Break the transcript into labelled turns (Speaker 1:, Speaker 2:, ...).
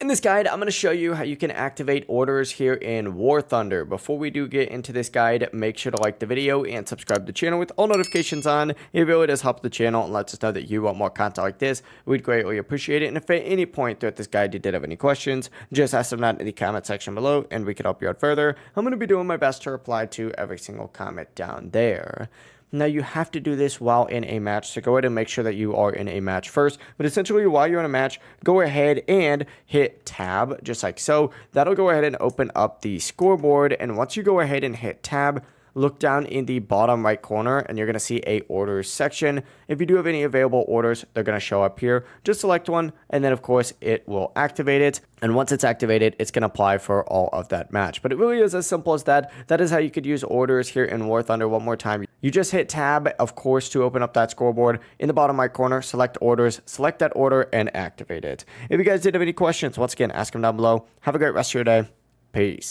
Speaker 1: In this guide, I'm going to show you how you can activate orders here in War Thunder. Before we do get into this guide, make sure to like the video and subscribe to the channel with all notifications on. It really does help the channel and lets us know that you want more content like this. We'd greatly appreciate it. And if at any point throughout this guide you did have any questions, just ask them down in the comment section below and we can help you out further. I'm going to be doing my best to reply to every single comment down there. Now, you have to do this while in a match, so go ahead and make sure that you are in a match first. But essentially, while you're in a match, go ahead and hit tab, just like so. That'll go ahead and open up the scoreboard, and once you go ahead and hit tab, look down in the bottom right corner and you're going to see a orders section. If you do have any available orders, they're going to show up here. Just select one and then of course it will activate it. And once it's activated, it's going to apply for all of that match. But it really is as simple as that. That is how you could use orders here in War Thunder. One more time. You just hit tab, of course, to open up that scoreboard. In the bottom right corner, select orders, select that order and activate it. If you guys did have any questions, once again, ask them down below. Have a great rest of your day. Peace.